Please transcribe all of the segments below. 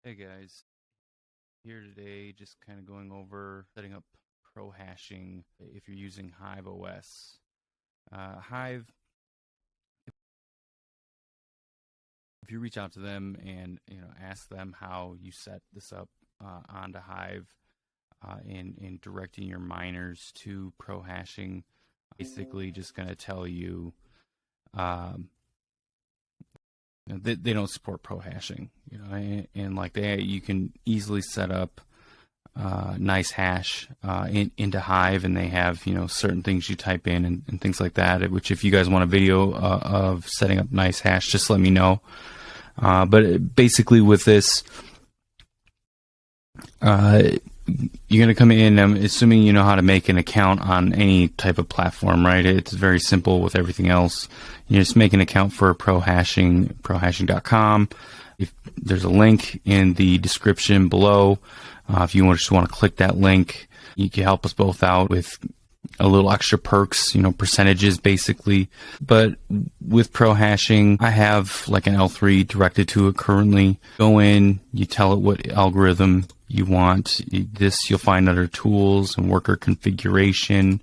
Hey guys, here today just kind of going over setting up Prohashing if you're using Hive OS. Hive, if you reach out to them and ask them how you set this up onto Hive in directing your miners to Prohashing, basically just going to tell you they don't support Prohashing, and like you can easily set up nice hash into Hive, and they have certain things you type in and things like that. Which, if you guys want a video of setting up nice hash, just let me know. But basically, with this, you're going to come in. I'm assuming you know how to make an account on any type of platform, right? It's very simple with everything else. You just make an account for Prohashing, prohashing.com. If there's a link in the description below, if you just want to click that link, you can help us both out with a little extra perks, percentages basically. But with Prohashing, I have like an L3 directed to it currently. Go in, you tell it what algorithm you want. You'll find under tools and worker configuration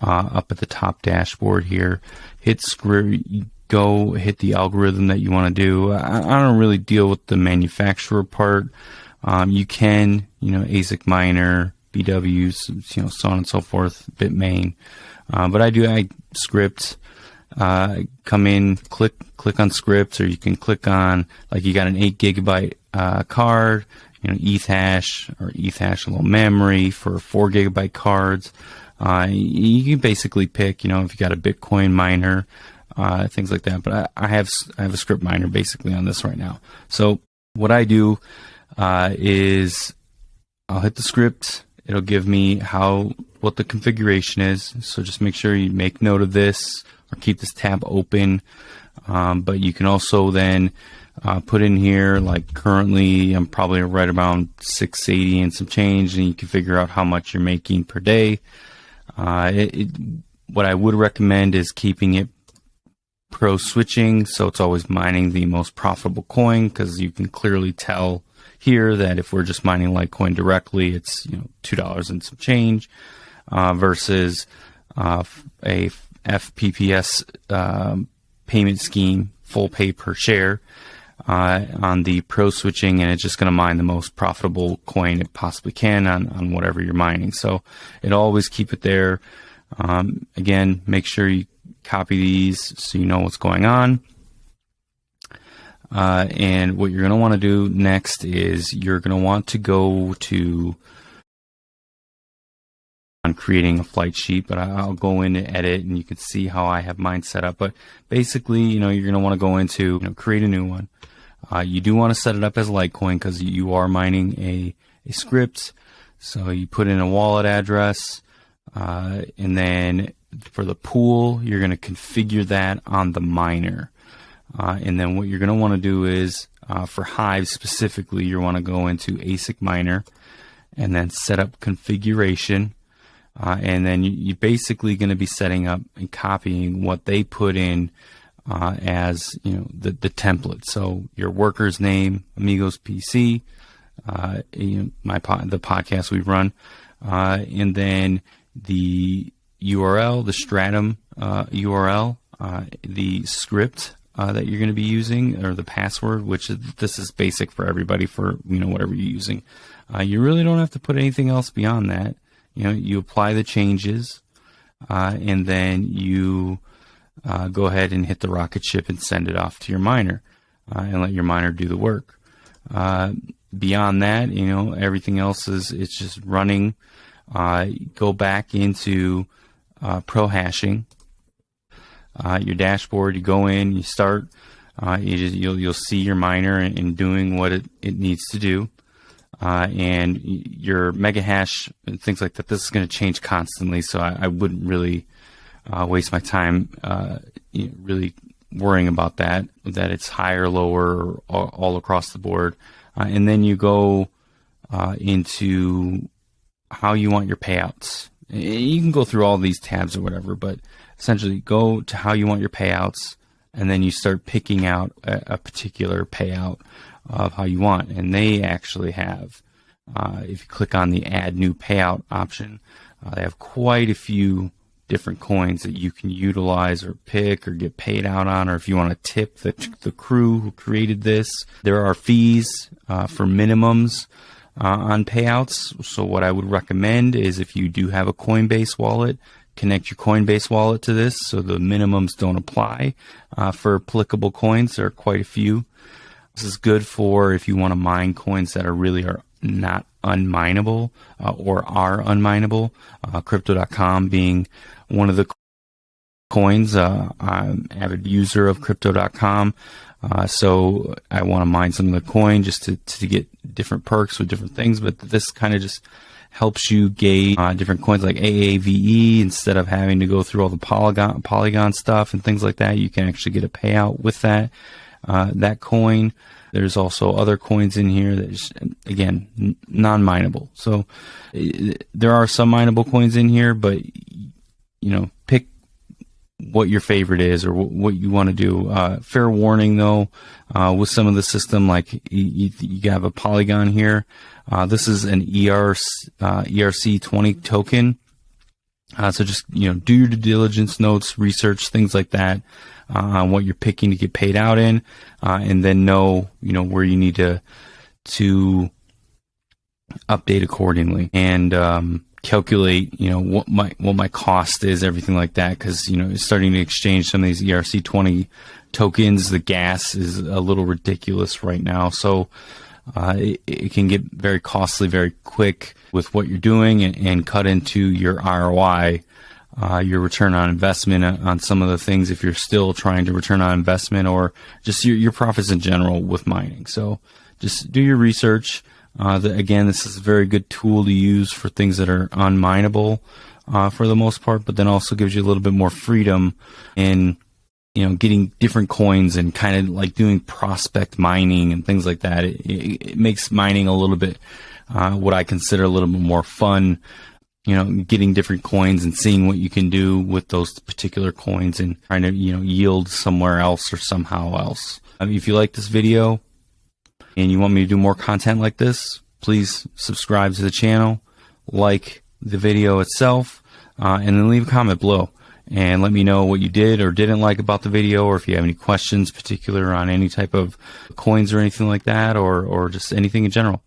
up at the top dashboard here. Hit script, go hit the algorithm that you want to do. I don't really deal with the manufacturer part. You can, ASIC miner, BWs, so on and so forth, Bitmain. But I script, come in, click on scripts, or you can click on, like, you got an 8 GB card, ETH hash or ETH hash a little memory for 4 GB cards. You can basically pick, if you got a Bitcoin miner, things like that. But I have a script miner basically on this right now. So what I do is I'll hit the script. It'll give me what the configuration is. So just make sure you make note of this or keep this tab open. But you can also then put in here, like currently I'm probably right around 680 and some change, and you can figure out how much you're making per day. What I would recommend is keeping it pro switching, so it's always mining the most profitable coin, because you can clearly tell here that if we're just mining Litecoin directly, it's $2 and some change, versus a FPPS payment scheme, full pay per share, on the pro switching, and it's just going to mine the most profitable coin it possibly can on whatever you're mining. So it'll always keep it there. Again, make sure you copy these so you know what's going on. And what you're going to want to do next is you're going to want to go to creating a flight sheet, but I'll go in and edit, and you can see how I have mine set up. But basically, you're going to want to go into create a new one. You do want to set it up as Litecoin because you are mining a script. So you put in a wallet address, and then for the pool, you're going to configure that on the miner. And then what you're going to want to do is, for Hive specifically, you want to go into ASIC miner and then set up configuration. And then you're basically going to be setting up and copying what they put in as the template. So your worker's name, Amigos PC, the podcast we run, and then the URL, the stratum URL, the script that you're going to be using, or the password, which this is basic for everybody for whatever you're using. You really don't have to put anything else beyond that. You apply the changes, and then you go ahead and hit the rocket ship and send it off to your miner, and let your miner do the work. Beyond that, everything else it's just running. Go back into Prohashing, your dashboard. You go in, you start. You'll see your miner and doing what it needs to do. And your mega hash and things like that, this is going to change constantly, so I wouldn't really waste my time really worrying about that it's higher or lower or all across the board. And then you go into how you want your payouts. You can go through all these tabs or whatever, but essentially go to how you want your payouts, and then you start picking out a particular payout. of how you want. And they actually have, if you click on the add new payout option, they have quite a few different coins that you can utilize or pick or get paid out on, or if you want to tip the crew who created this. There are fees for minimums on payouts. So what I would recommend is, if you do have a Coinbase wallet, connect your Coinbase wallet to this so the minimums don't apply for applicable coins. There are quite a few. This is good for if you want to mine coins that are not unmineable or are unmineable. Crypto.com being one of the coins. I'm an avid user of Crypto.com. So I want to mine some of the coin just to get different perks with different things. But this kind of just helps you gauge different coins like AAVE. Instead of having to go through all the Polygon stuff and things like that, you can actually get a payout with that coin. There's also other coins in here that is, again, non-mineable. So there are some mineable coins in here, but pick what your favorite is or what you want to do. Fair warning though, with some of the system, like you have a Polygon here. This is an ERC20 token. So just, do your due diligence, notes, research, things like that, on what you're picking to get paid out in, and then know, where you need to update accordingly, and calculate, what my cost is, everything like that, because starting to exchange some of these ERC20 tokens, the gas is a little ridiculous right now, so it can get very costly very quick with what you're doing, and cut into your ROI, your return on investment on some of the things, if you're still trying to return on investment, or just your profits in general with mining. So just do your research. Again, this is a very good tool to use for things that are unmineable for the most part, but then also gives you a little bit more freedom in getting different coins and kind of like doing prospect mining and things like that. It makes mining a little bit what I consider a little bit more fun, getting different coins and seeing what you can do with those particular coins and trying to yield somewhere else or somehow else. If you like this video and you want me to do more content like this, please subscribe to the channel, like the video itself, and then leave a comment below and let me know what you did or didn't like about the video, or if you have any questions particular on any type of coins or anything like that, or just anything in general.